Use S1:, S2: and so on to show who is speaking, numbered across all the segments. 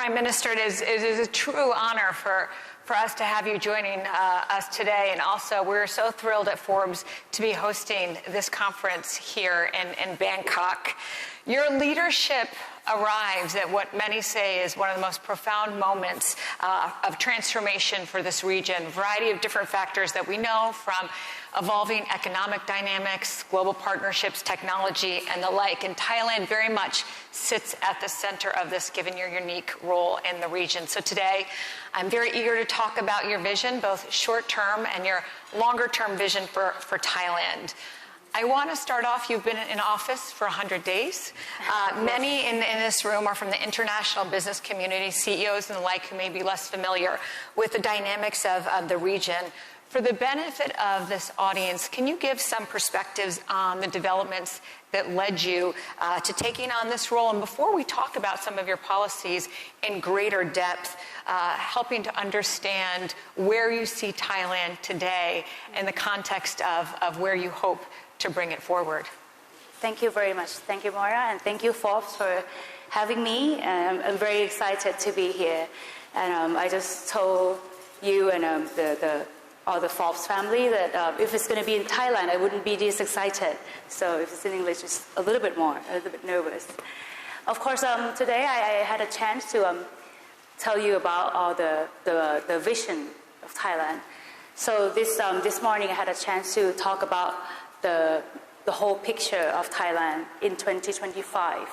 S1: Prime Minister, it is a true honor for us to have you joining us today. And also, we're so thrilled at Forbes to be hosting this conference here in Bangkok. Your leadership arrives at what many say is one of the most profound moments of transformation for this region. A variety of different factors that we know from evolving economic dynamics, global partnerships, technology, and the like. And Thailand very much sits at the center of this, given your unique role in the region. So today, I'm very eager to talk about your vision, both short-term and your longer-term vision for Thailand. I want to start off, you've been in office for 100 days. Many in this room are from the international business community, CEOs and the like, who may be less familiar with the dynamics of the region. For the benefit of this audience, can you give some perspectives on the developments that led you to taking on this role? And before we talk about some of your policies in greater depth, helping to understand where you see Thailand today in the context of where you hope to bring it forward.
S2: Thank you very much. Thank you, Moira, and thank you, Forbes, for having me. I'm very excited to be here. And I just told you and all the Forbes family that if it's going to be in Thailand, I wouldn't be this excited. So if it's in English, just a little bit nervous. Of course, today I had a chance to tell you about all the vision of Thailand. So this morning I had a chance to talk about the whole picture of Thailand in 2025.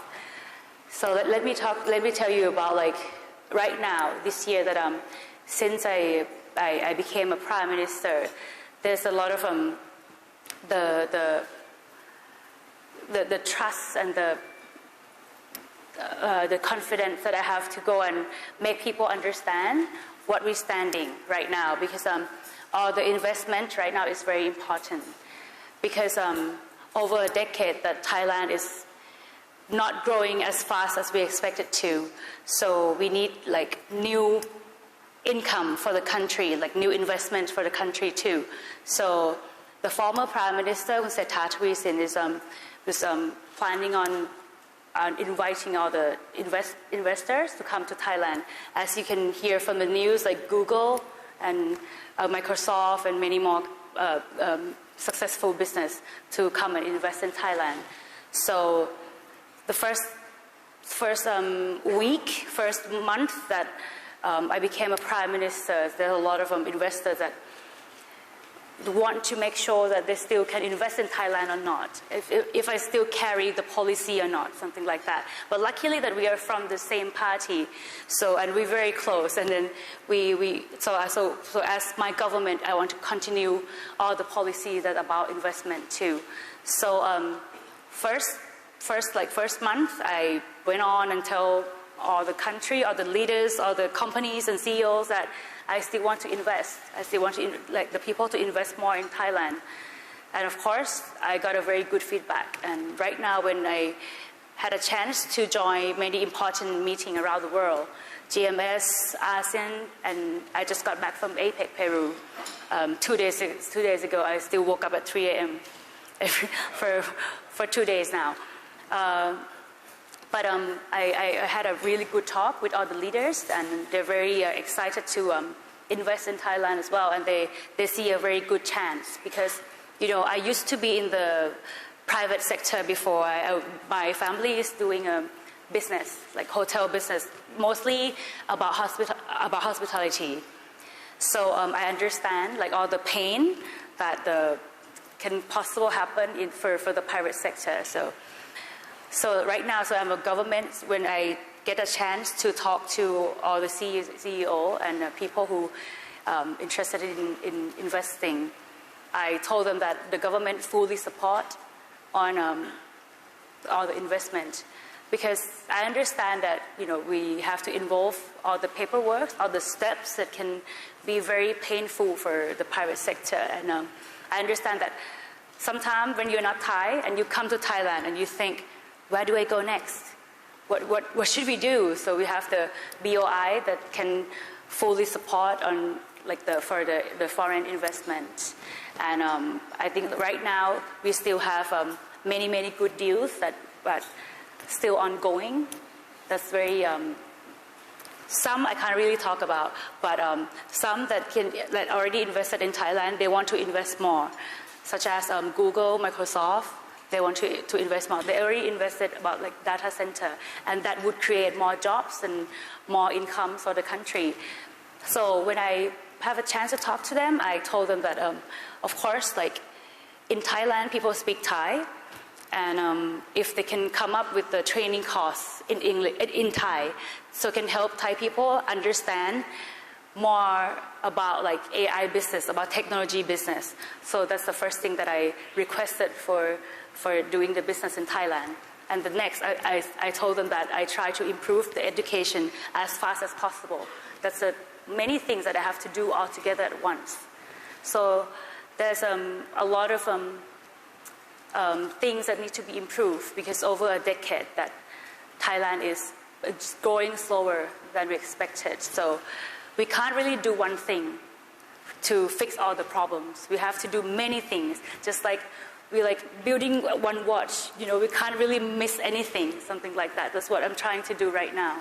S2: So let me tell you about like right now this year that since I became a prime minister, there's a lot of the trust and the confidence that I have to go and make people understand what we're standing right now, because all the investment right now is very important. Because over a decade that Thailand is not growing as fast as we expected to, so we need like new income for the country, like new investment for the country too. So the former Prime Minister, Nsettha, was planning on inviting all the investors to come to Thailand. As you can hear from the news, like Google and Microsoft and many more successful business to come and invest in Thailand. So the first month that I became a prime minister, there are a lot of investors that want to make sure that they still can invest in Thailand or not, if I still carry the policy or not, something like that. But luckily that we are from the same party, and we're very close. And then so as my government, I want to continue all the policies that about investment too. So first month, I went on and tell all the country, all the leaders, all the companies and CEOs that I still want to invest. I still want the people to invest more in Thailand. And of course, I got a very good feedback. And right now, when I had a chance to join many important meetings around the world, GMS, ASEAN, and I just got back from APEC, Peru. 2 days ago, I still woke up at 3 a.m. for 2 days now. But I had a really good talk with all the leaders, and they're very excited to invest in Thailand as well, and they see a very good chance because, I used to be in the private sector before. My family is doing a business, like hotel business, mostly about hospitality. So I understand like all the pain that can possibly happen for the private sector. So right now, I'm a government. When I get a chance to talk to all the CEO and people who interested in investing, I told them that the government fully support on all the investment, because I understand that we have to involve all the paperwork, all the steps that can be very painful for the private sector, and I understand that sometimes when you're not Thai and you come to Thailand and you think, where do I go next? What should we do? So we have the BOI that can fully support on for the foreign investment, and I think right now we still have many good deals that still ongoing. That's very Some I can't really talk about, but some that already invested in Thailand, they want to invest more, such as Google, Microsoft. They want to invest more. They already invested about like data center, and that would create more jobs and more income for the country. So when I have a chance to talk to them, I told them that, of course, like in Thailand, people speak Thai, and if they can come up with the training course in English, in Thai, so it can help Thai people understand more about like AI business, about technology business. So that's the first thing that I requested for doing the business in Thailand. And the next, I told them that I try to improve the education as fast as possible. That's many things that I have to do all together at once. So there's a lot of things that need to be improved because over a decade that Thailand is growing slower than we expected. So we can't really do one thing to fix all the problems. We have to do many things, just like we like building one watch. You know, we can't really miss anything, something like that. That's what I'm trying to do right now.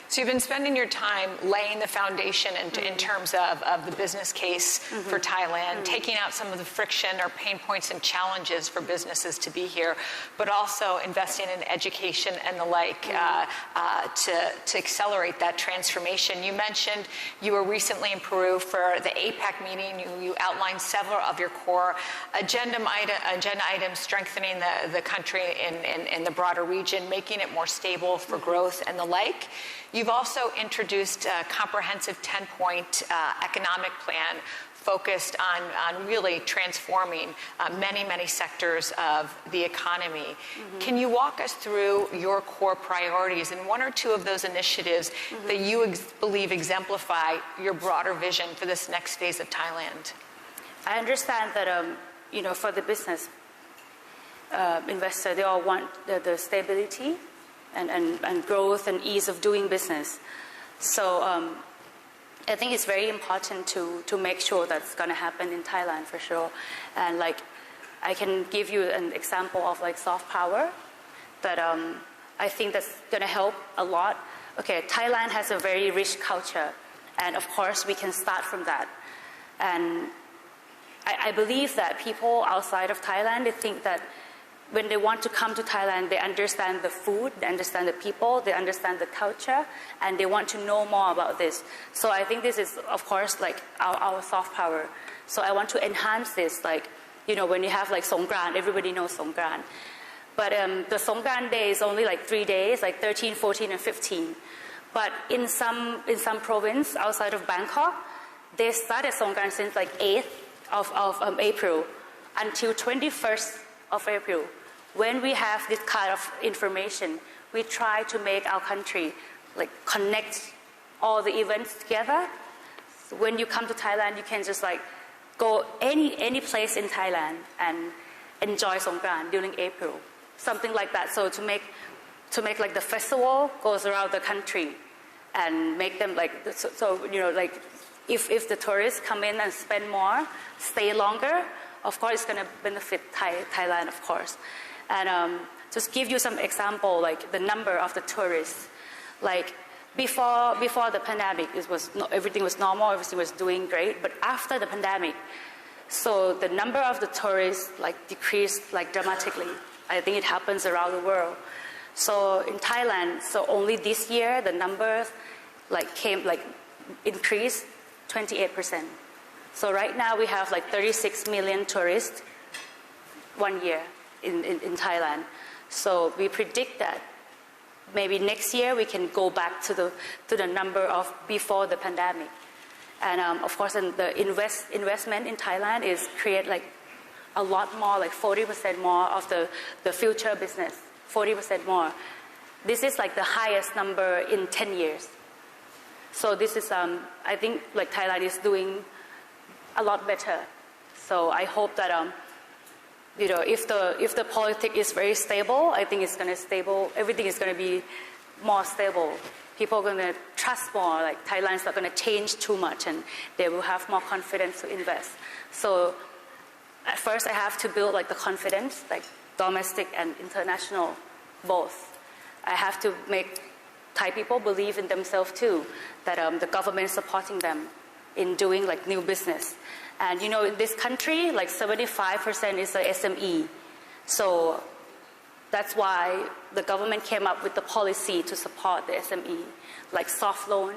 S1: So you've been spending your time laying the foundation in terms of the business case for Thailand, taking out some of the friction or pain points and challenges for businesses to be here, but also investing in education and the like to accelerate that transformation. You mentioned you were recently in Peru for the APEC meeting. You outlined several of your core agenda items, strengthening the country in the broader region, making it more stable for growth and the like. You've also introduced a comprehensive 10-point economic plan focused on really transforming many sectors of the economy. Can you walk us through your core priorities and one or two of those initiatives that you believe exemplify your broader vision for this next phase of Thailand?
S2: I understand that, you know, for the business investor, they all want the stability and growth and ease of doing business. So I think it's very important to make sure that's going to happen in Thailand for sure. And like I can give you an example of like soft power that I think that's going to help a lot. Okay, Thailand has a very rich culture, and of course we can start from that. And I believe that people outside of Thailand, they think that when they want to come to Thailand, they understand the food, they understand the people, they understand the culture, and they want to know more about this. So I think this is, of course, like our soft power. So I want to enhance this, like, you know, when you have like Songkran, everybody knows Songkran. But the Songkran day is only like 3 days, like 13, 14, and 15. But in some province outside of Bangkok, they started Songkran since like 8th of April until 21st of April. When we have this kind of information, we try to make our country like connect all the events together. So when you come to Thailand, you can just like go any place in Thailand and enjoy Songkran during April, something like that. So to make like the festival goes around the country and make them like so you know like if the tourists come in and spend more, stay longer, of course it's going to benefit Thailand, of course. And just give you some example, like the number of the tourists. Like before the pandemic, everything was normal, everything was doing great. But after the pandemic, so the number of the tourists like decreased like dramatically. I think it happens around the world. So in Thailand, so only this year the numbers like increased 28%. So right now we have like 36 million tourists 1 year in Thailand. So we predict that maybe next year we can go back to the number of before the pandemic. And of course, the investment in Thailand is create like a lot more, like 40% more of the future business, 40% more. This is like the highest number in 10 years. So this is I think like Thailand is doing a lot better. So I hope that you know if the politics is very stable, I think it's going to stable. Everything is going to be more stable. People are going to trust more. Like Thailand's not going to change too much, and they will have more confidence to invest. So at first, I have to build like the confidence, like domestic and international, both. I have to make Thai people believe in themselves too, that the government is supporting them in doing like new business. And in this country, like 75% is a SME. So that's why the government came up with the policy to support the SME, like soft loan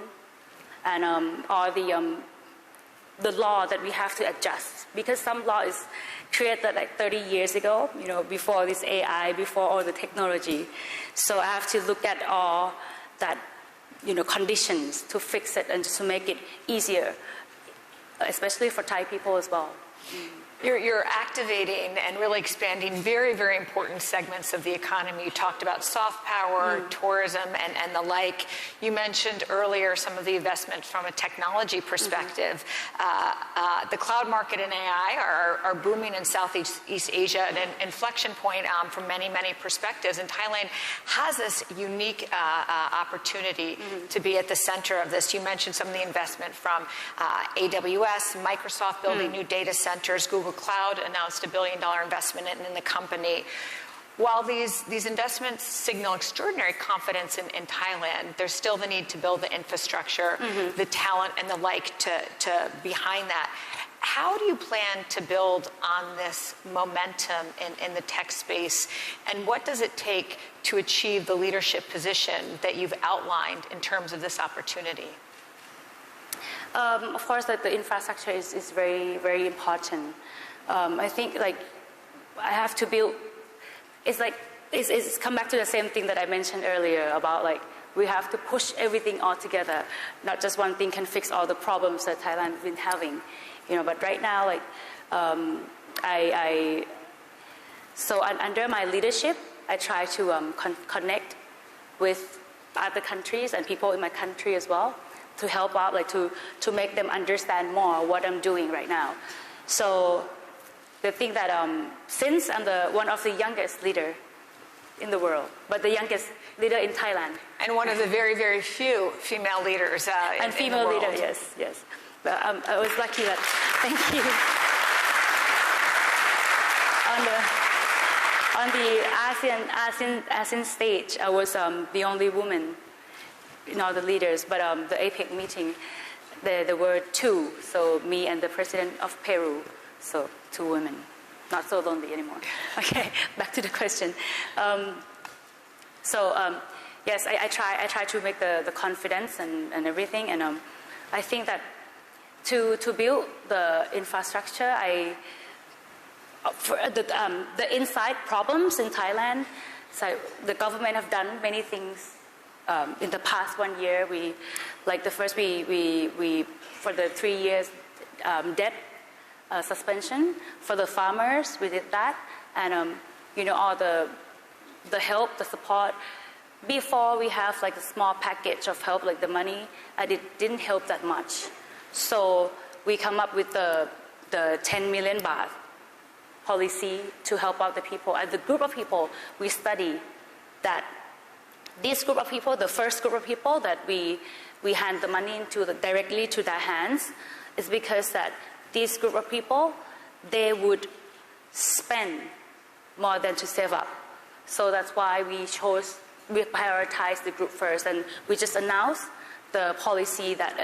S2: and all the law that we have to adjust. Because some law is created like 30 years ago, before this AI, before all the technology. So I have to look at all that, conditions to fix it and to make it easier, especially for Thai people as well.
S1: You're activating and really expanding very, very important segments of the economy. You talked about soft power, tourism, and the like. You mentioned earlier some of the investment from a technology perspective. The cloud market and AI are booming in Southeast Asia at an inflection point from many, many perspectives. And Thailand has this unique opportunity to be at the center of this. You mentioned some of the investment from AWS, Microsoft building new data centers, Google Cloud announced $1 billion investment in the company. While these investments signal extraordinary confidence in Thailand, there's still the need to build the infrastructure, the talent, and the like to behind that. How do you plan to build on this momentum in the tech space, and what does it take to achieve the leadership position that you've outlined in terms of this opportunity?
S2: Of course, that the infrastructure is very, very important. I think I have to build. It's come back to the same thing that I mentioned earlier about we have to push everything all together. Not just one thing can fix all the problems that Thailand has been having, But right now, under my leadership, I try to connect with other countries and people in my country as well, to help out, to make them understand more what I'm doing right now. So the thing that since I'm one of the youngest leader in the world, but the youngest leader in Thailand,
S1: and one of the very, very few female leaders in
S2: female
S1: the world.
S2: leader, yes. But I was lucky that. Thank you. On the ASEAN stage, I was the only woman in all the leaders, but the APEC meeting, there were two, so me and the president of Peru, so two women. Not so lonely anymore. Okay, back to the question. Yes, I try to make the confidence and everything, and I think that to build the infrastructure, for the inside problems in Thailand, so the government have done many things. In the past 1 year, we for the 3 years debt suspension for the farmers, we did that, and all the help, the support. Before we have a small package of help, the money, and it didn't help that much. So we come up with the 10 million baht policy to help out the people. And the group of people we study that. This group of people, the first group of people that we hand the money directly to their hands, is because that this group of people, they would spend more than to save up. So that's why we prioritize the group first, and we just announced the policy that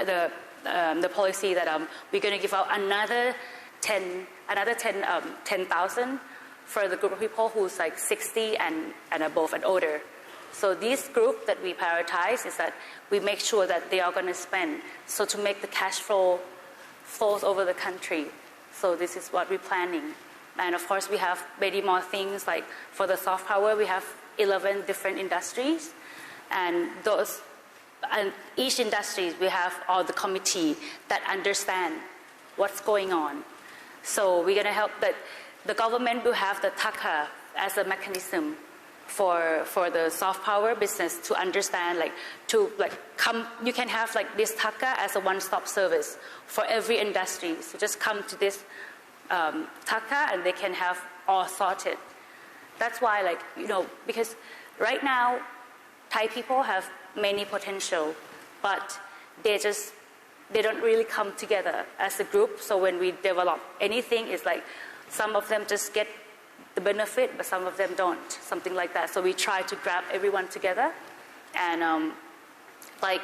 S2: we're going to give out another 10,000 for the group of people who's 60 and above and older. So this group that we prioritize is that we make sure that they are going to spend, so to make the cash flows over the country. So this is what we're planning. And of course we have many more things, for the soft power we have 11 different industries, and each industry we have all the committee that understand what's going on. So we're going to help that the government will have the TACA as a mechanism for the soft power business to understand, you can have this TACA as a one-stop service for every industry. So just come to this TACA and they can have all sorted. That's why, because right now Thai people have many potential, but they don't really come together as a group. So when we develop anything, it's some of them just get the benefit, but some of them don't, something like that. So we try to grab everyone together and Like,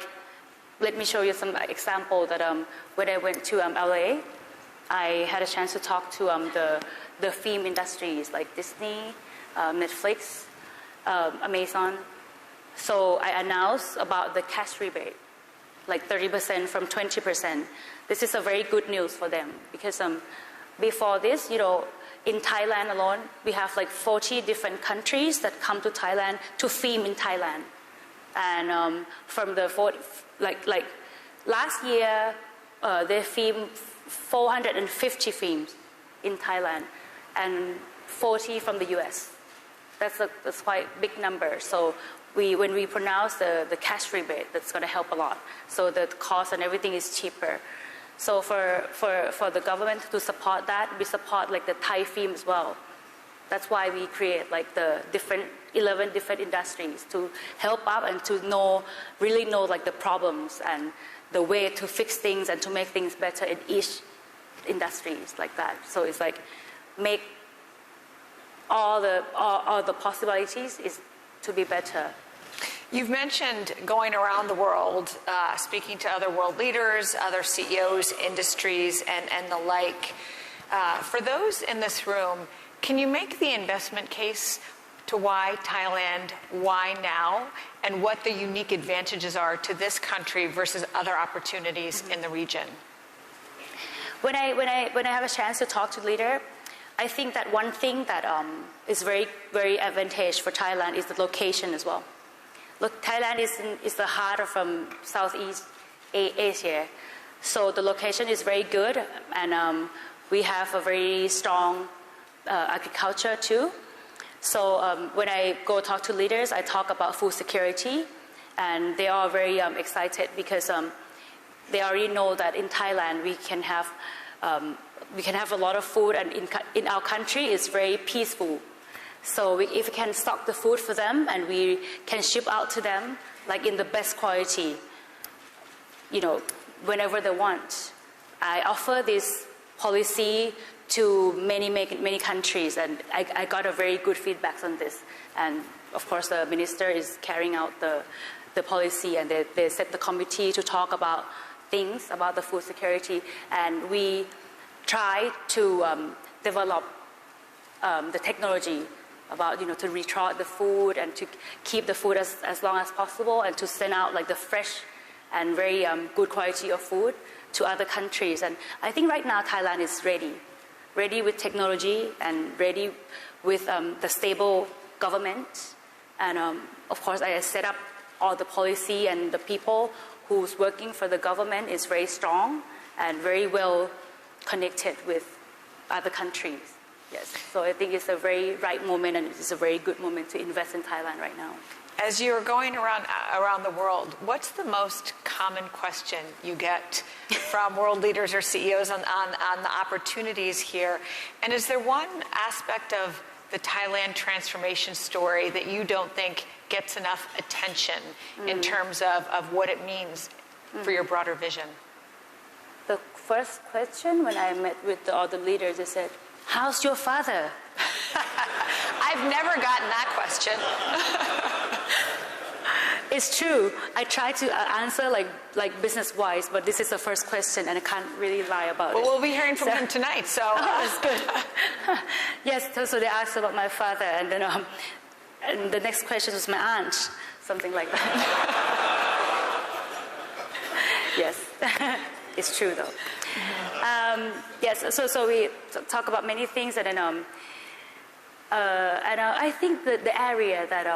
S2: let me show you some example that when I went to LA, I had a chance to talk to the film industries like Disney, Netflix, Amazon. So I announced about the cash rebate, like 30% from 20%. This is a very good news for them because before this, in Thailand alone, we have like 40 different countries that come to Thailand to film in Thailand. And from the 40, like last year, they filmed 450 films in Thailand and 40 from the US. That's quite a big number. So when we pronounce the cash rebate, that's going to help a lot. So the cost and everything is cheaper. So for the government to support that, we support like the Thai film as well. That's why we create like the 11 different industries to help out and to really know like the problems and the way to fix things and to make things better in each industries like that. So it's like make all the possibilities is to be better.
S1: You've mentioned going around the world, speaking to other world leaders, other CEOs, industries, and the like. For those in this room, can you make the investment case to why Thailand, why now, and what the unique advantages are to this country versus other opportunities in the region?
S2: When I have a chance to talk to leader, I think that one thing that is very, very advantageous for Thailand is the location as well. Look, Thailand is the heart of Southeast Asia, so the location is very good, and we have a very strong agriculture too. So when I go talk to leaders, I talk about food security, and they are very excited because they already know that in Thailand we can have a lot of food, and in our country it's very peaceful. So if we can stock the food for them and we can ship out to them like in the best quality, whenever they want. I offer this policy to many countries, and I got a very good feedback on this. And of course the minister is carrying out the policy, and they set the committee to talk about things about the food security, and we try to develop the technology about to retort the food and to keep the food as long as possible, and to send out like the fresh and very good quality of food to other countries. And I think right now Thailand is ready with technology and ready with the stable government. And of course I set up all the policy, and the people who's working for the government is very strong and very well connected with other countries. Yes, so I think it's a very right moment, and it's a very good moment to invest in Thailand right now.
S1: As you're going around the world, what's the most common question you get from world leaders or CEOs on the opportunities here? And is there one aspect of the Thailand transformation story that you don't think gets enough attention in terms of what it means for your broader vision?
S2: The first question when I met with all the leaders, they said, "How's your father?"
S1: I've never gotten that question.
S2: It's true. I try to answer like business-wise, but this is the first question, and I can't really lie about it.
S1: We'll be hearing from him tonight, so...
S2: That's good. Yes, so they asked about my father, and then and the next question was my aunt, something like that. Yes, it's true though. Yes, so we talk about many things, and then I think that the area that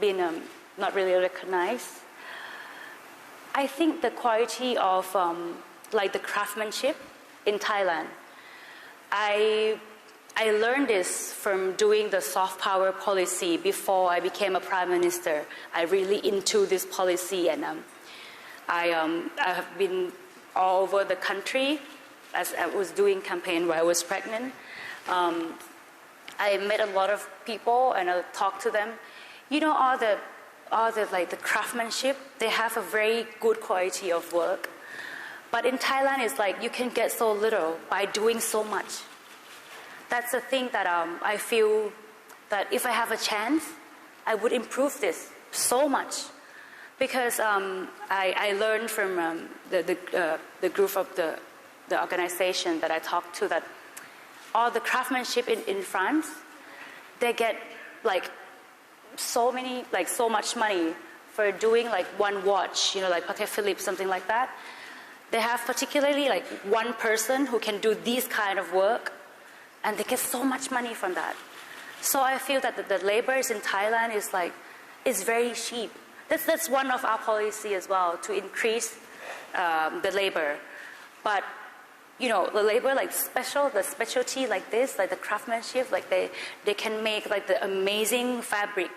S2: been not really recognized, I think the quality of like the craftsmanship in Thailand. I learned this from doing the soft power policy before I became a prime minister. I really into this policy, and I have been all over the country as I was doing campaign while I was pregnant. I met a lot of people, and I talked to them. All the like the craftsmanship, they have a very good quality of work. But in Thailand, it's like you can get so little by doing so much. That's the thing that I feel that if I have a chance, I would improve this so much. Because I learned from the group of the organization that I talked to that all the craftsmanship in France, they get like so much money for doing like one watch, like Patek Philippe, something like that. They have particularly like one person who can do this kind of work, and they get so much money from that. So I feel that the labors in Thailand is very cheap. That's one of our policy as well, to increase the labor. But the labor like the specialty like this, like the craftsmanship, like they can make like the amazing fabric,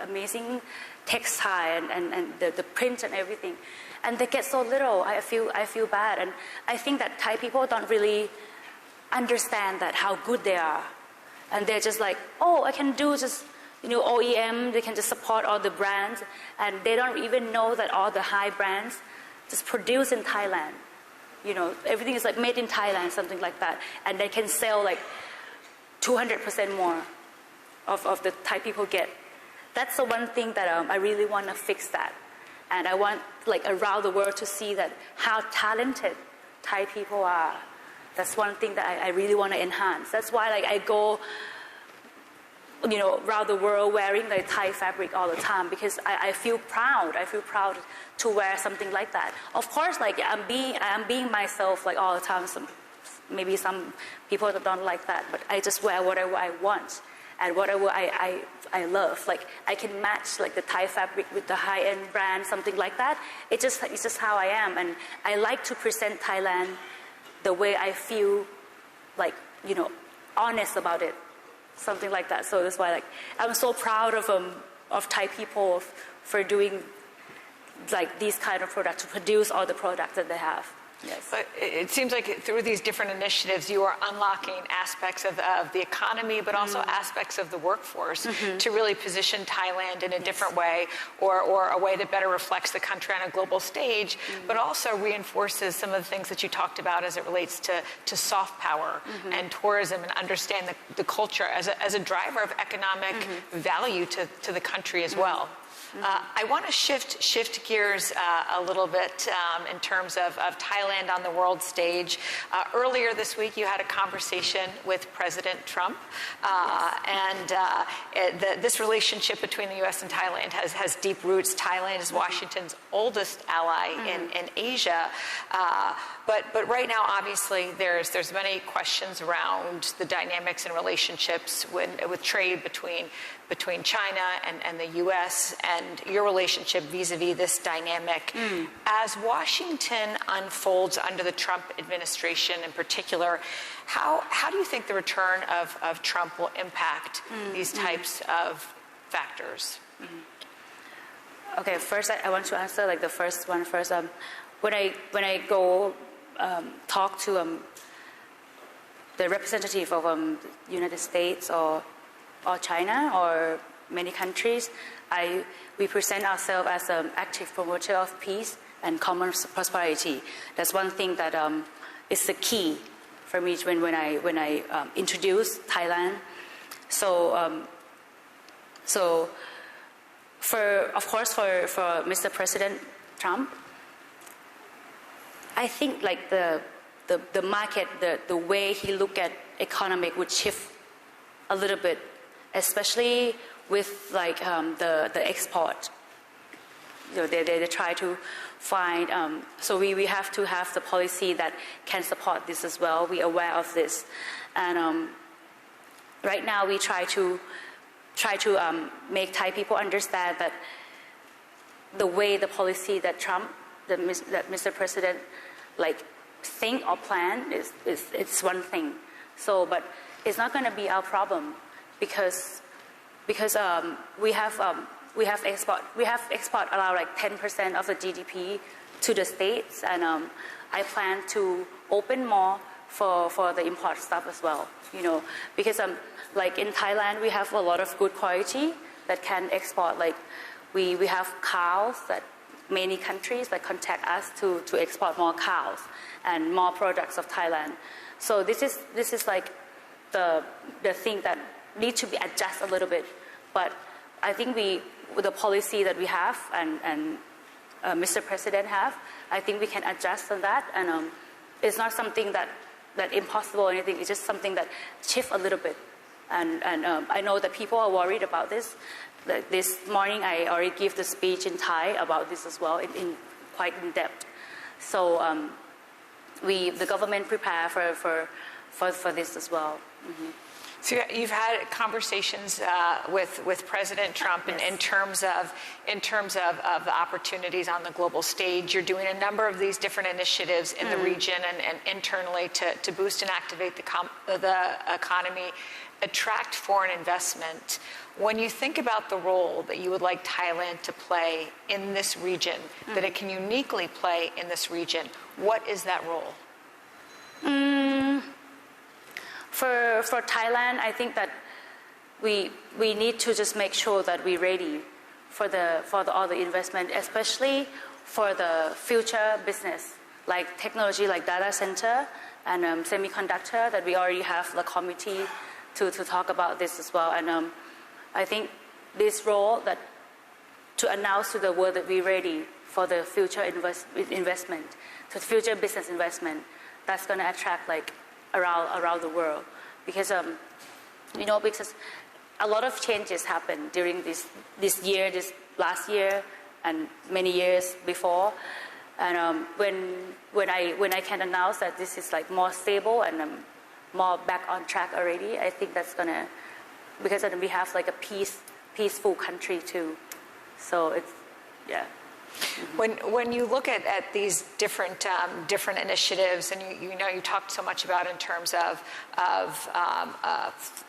S2: amazing textile and the print and everything, and they get so little. I feel bad, and I think that Thai people don't really understand that how good they are, and they're just like, oh, I can do just OEM. They can just support all the brands, and they don't even know that all the high brands just produce in Thailand. Everything is like made in Thailand, something like that, and they can sell like 200% more of the Thai people get. That's the one thing that I really want to fix that, and I want like around the world to see that how talented Thai people are. That's one thing that I really want to enhance. That's why like I go around the world wearing like Thai fabric all the time, because I feel proud. I feel proud to wear something like that. Of course, like I'm being myself like all the time. Maybe some people don't like that, but I just wear whatever I want and whatever I love. Like I can match like the Thai fabric with the high-end brand, something like that. It's just how I am, and I like to present Thailand the way I feel, like honest about it. Something like that. So that's why like I'm so proud of Thai people for doing like these kind of products, to produce all the products that they have. Yes.
S1: But it seems like through these different initiatives, you are unlocking aspects of the economy, but also aspects of the workforce to really position Thailand in a different way, or a way that better reflects the country on a global stage, but also reinforces some of the things that you talked about as it relates to soft power and tourism, and understand the culture as a driver of economic value to the country as well. I want to shift gears a little bit in terms of Thailand on the world stage. Earlier this week, you had a conversation with President Trump, and this relationship between the U.S. and Thailand has deep roots. Thailand is Washington's oldest ally in Asia, but right now, obviously, there's many questions around the dynamics and relationships with trade between China and the U.S. and your relationship vis-a-vis this dynamic. As Washington unfolds under the Trump administration in particular, how do you think the return of Trump will impact these types of factors?
S2: Okay, first I want to answer like the first one first. When I go talk to the representative of the United States or China or many countries, we present ourselves as an active promoter of peace and common prosperity. That's one thing that is the key for me when I introduce Thailand. So for Mr. President Trump, I think like the market, the way he look at economic would shift a little bit, especially with like the export. They try to find. So we have to have the policy that can support this as well. We're aware of this, and right now we try to make Thai people understand that the way the policy that that Mr. President like think or plan it's one thing. So, but it's not going to be our problem because we have export around like 10% of the GDP to the States, and I plan to open more for the import stuff as well. Because like in Thailand we have a lot of good quality that can export. Like we have cows that many countries that contact us to export more cows and more products of Thailand. So this is like the thing that need to be adjusted a little bit. But I think the policy that we have and Mr. President have. I think we can adjust on that, and it's not something that impossible or anything. It's just something that shift a little bit. And I know that people are worried about this. This morning I already gave the speech in Thai about this as well, in quite in depth. So the government prepare for this as well. Mm-hmm.
S1: So you've had conversations with President Trump in terms of the opportunities on the global stage. You're doing a number of these different initiatives in the region and internally to boost and activate the economy, attract foreign investment. When you think about the role that you would like Thailand to play in this region, that it can uniquely play in this region, what is that role?
S2: For Thailand, I think that we need to just make sure that we're ready for all the investment, especially for the future business, like technology, like data center and semiconductor. That we already have the committee to talk about this as well. And I think this role that to announce to the world that we're ready for the future investment, to future business investment, that's going to attract like around the world, because because a lot of changes happened during this year, this last year, and many years before. And when I can announce that this is like more stable and more back on track already, I think that's gonna, because then we have like a peaceful country too. So it's yeah.
S1: When you look at these different initiatives, and you talked so much about in terms of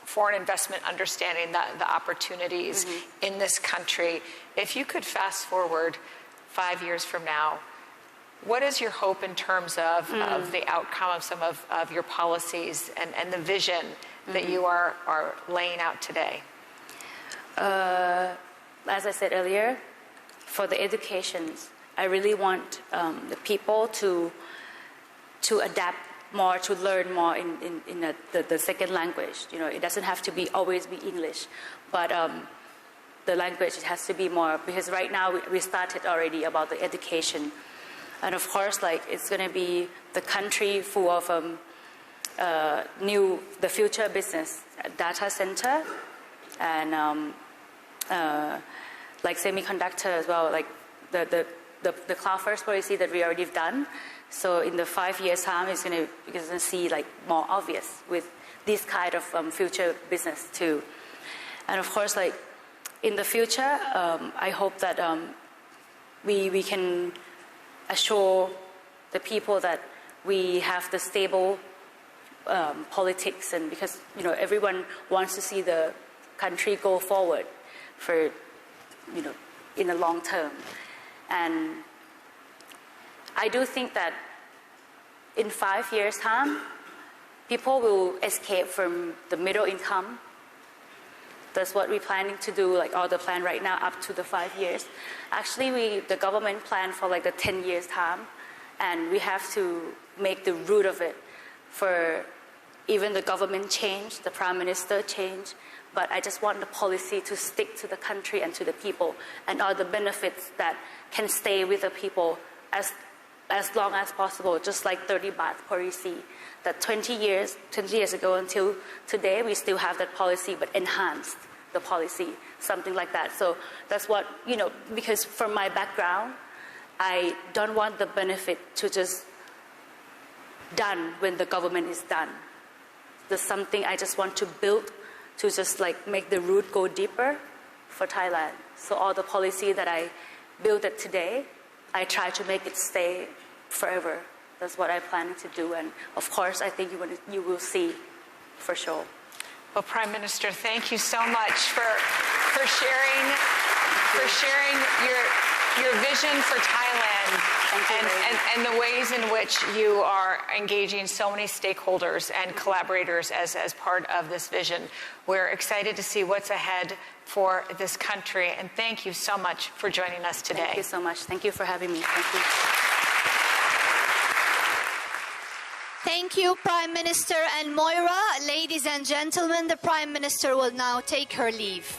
S1: foreign investment, understanding the opportunities in this country, if you could fast forward 5 years from now, what is your hope in terms of the outcome of some of your policies and the vision that you are laying out today?
S2: As I said earlier, for the education, I really want the people to adapt more, to learn more in the second language. It doesn't have to always be English, but the language, it has to be more, because right now we started already about the education. And of course, like, it's going to be the country full of the future business, data center, and like semiconductor as well, like the cloud first policy that we already done. So in the 5 years time, you're going to see like more obvious with this kind of future business too. And of course, like in the future, I hope that we can assure the people that we have the stable politics, and because everyone wants to see the country go forward for in the long term. And I do think that in 5 years time, people will escape from the middle income. That's what we're planning to do, like all the plan right now up to the 5 years. Actually, the government plan for like the 10 years time, and we have to make the root of it for even the government change, the prime minister change. But I just want the policy to stick to the country and to the people, and all the benefits that can stay with the people as long as possible, just like 30 baht policy, that 20 years ago until today, we still have that policy, but enhanced the policy, something like that. So that's what, because from my background, I don't want the benefit to just done when the government is done. There's something I just want to build, to just like make the root go deeper for Thailand. So all the policy that I built it today, I try to make it stay forever. That's what I'm planning to do, and of course, I think you will see for sure.
S1: Well, Prime Minister, thank you so much for sharing your vision for Thailand and the ways in which you are engaging so many stakeholders and collaborators as part of this vision. We're excited to see what's ahead for this country, and thank you so much for joining us today.
S2: Thank you so much. Thank you for having me. Thank you.
S3: Thank you, Prime Minister and Moira. Ladies and gentlemen, the Prime Minister will now take her leave.